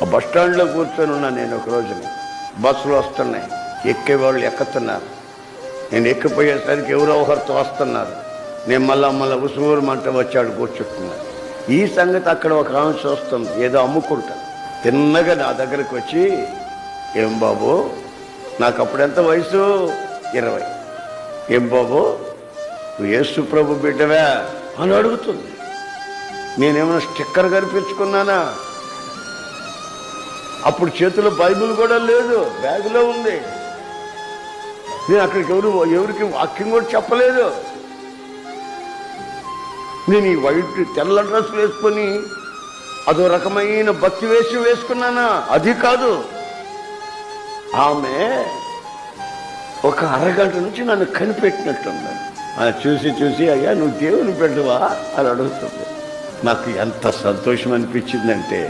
ఆ బస్టాండ్లో కూర్చొని ఉన్నా నేను ఒక రోజున. బస్సులు వస్తున్నాయి, ఎక్కేవాళ్ళు ఎక్కుతున్నారు. నేను ఎక్కిపోయేసరికి ఎవరో ఒకరితో వస్తున్నారు. నేను మళ్ళా ఉసుమూరు మంట వచ్చాడు కూర్చుంటున్నాను. ఈ సంగతి అక్కడ ఒక ఆమె చూస్తుంది, ఏదో అమ్ముకుంటా. తిన్నగా నా దగ్గరకు వచ్చి, ఏం బాబు, నాకు అప్పుడెంత వయసు? 20. ఏం బాబు, నువ్వు యేసు ప్రభు బిడ్డవా అని అడుగుతుంది. నేనేమైనా స్టిక్కర్ కనిపించుకున్నానా? అప్పుడు చేతిలో బైబిల్ కూడా లేదు, బ్యాగులో ఉంది. నేను అక్కడికి ఎవరికి వాక్యం కూడా చెప్పలేదు. నేను ఈ వైట్ తెల్ల డ్రెస్ వేసుకొని అదో రకమైన భక్తి వేషం వేసుకున్నానా? అది కాదు. ఆమె ఒక అరగంట నుంచి నన్ను కనిపెట్టినట్టున్నాను. చూసి అయ్యా నువ్వు దేవుని బిడ్డవా అని అడుగుతుంది. నాకు ఎంత సంతోషం అనిపించిందంటే,